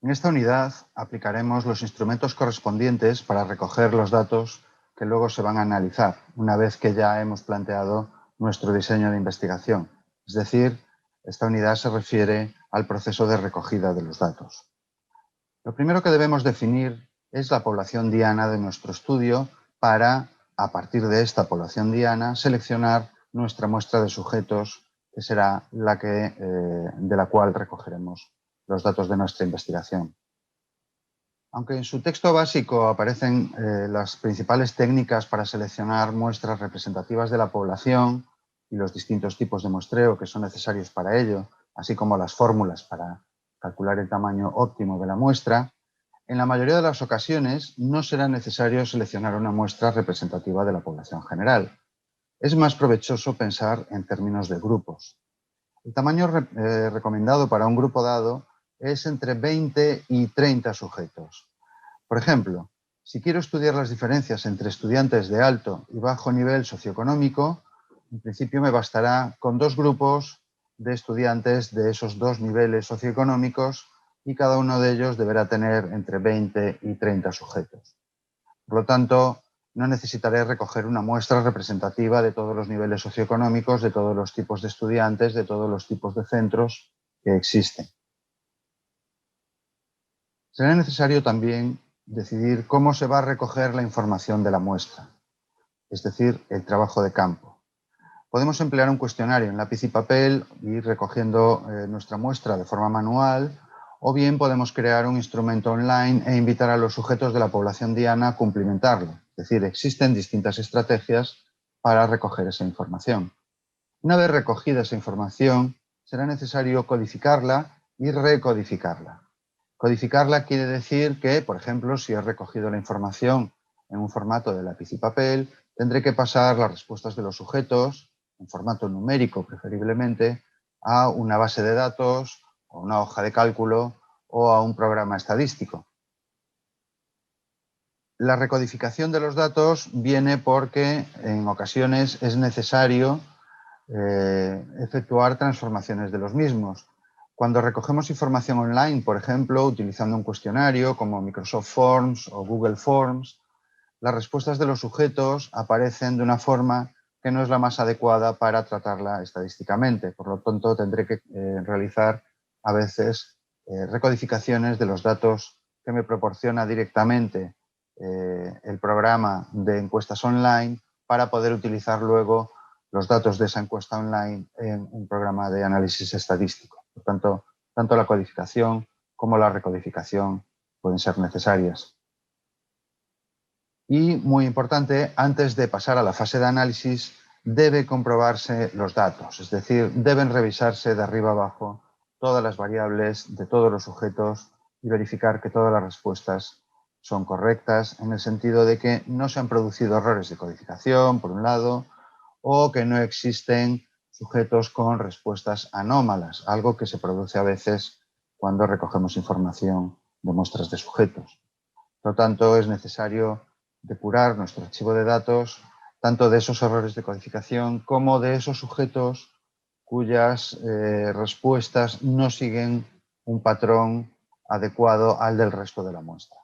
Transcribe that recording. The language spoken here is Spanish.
En esta unidad aplicaremos los instrumentos correspondientes para recoger los datos que luego se van a analizar, una vez que ya hemos planteado nuestro diseño de investigación. Es decir, esta unidad se refiere al proceso de recogida de los datos. Lo primero que debemos definir es la población diana de nuestro estudio para, a partir de esta población diana, seleccionar nuestra muestra de sujetos, que será de la cual recogeremos los datos de nuestra investigación. Aunque en su texto básico aparecen las principales técnicas para seleccionar muestras representativas de la población y los distintos tipos de muestreo que son necesarios para ello, así como las fórmulas para calcular el tamaño óptimo de la muestra, en la mayoría de las ocasiones no será necesario seleccionar una muestra representativa de la población general. Es más provechoso pensar en términos de grupos. El tamaño recomendado para un grupo dado es entre 20 y 30 sujetos. Por ejemplo, si quiero estudiar las diferencias entre estudiantes de alto y bajo nivel socioeconómico, en principio me bastará con 2 grupos de estudiantes de esos 2 niveles socioeconómicos y cada uno de ellos deberá tener entre 20 y 30 sujetos. Por lo tanto, no necesitaré recoger una muestra representativa de todos los niveles socioeconómicos, de todos los tipos de estudiantes, de todos los tipos de centros que existen. Será necesario también decidir cómo se va a recoger la información de la muestra, es decir, el trabajo de campo. Podemos emplear un cuestionario en lápiz y papel y ir recogiendo nuestra muestra de forma manual, o bien podemos crear un instrumento online e invitar a los sujetos de la población diana a cumplimentarlo. Es decir, existen distintas estrategias para recoger esa información. Una vez recogida esa información, será necesario codificarla y recodificarla. Codificarla quiere decir que, por ejemplo, si he recogido la información en un formato de lápiz y papel, tendré que pasar las respuestas de los sujetos, en formato numérico preferiblemente, a una base de datos, a una hoja de cálculo o a un programa estadístico. La recodificación de los datos viene porque en ocasiones es necesario efectuar transformaciones de los mismos. Cuando recogemos información online, por ejemplo, utilizando un cuestionario como Microsoft Forms o Google Forms, las respuestas de los sujetos aparecen de una forma que no es la más adecuada para tratarla estadísticamente. Por lo tanto, tendré que realizar a veces recodificaciones de los datos que me proporciona directamente el programa de encuestas online para poder utilizar luego los datos de esa encuesta online en un programa de análisis estadístico. Por tanto, tanto la codificación como la recodificación pueden ser necesarias. Y, muy importante, antes de pasar a la fase de análisis, debe comprobarse los datos, es decir, deben revisarse de arriba abajo todas las variables de todos los sujetos y verificar que todas las respuestas son correctas, en el sentido de que no se han producido errores de codificación, por un lado, o que no existen sujetos con respuestas anómalas, algo que se produce a veces cuando recogemos información de muestras de sujetos. Por lo tanto, es necesario depurar nuestro archivo de datos tanto de esos errores de codificación como de esos sujetos cuyas respuestas no siguen un patrón adecuado al del resto de la muestra.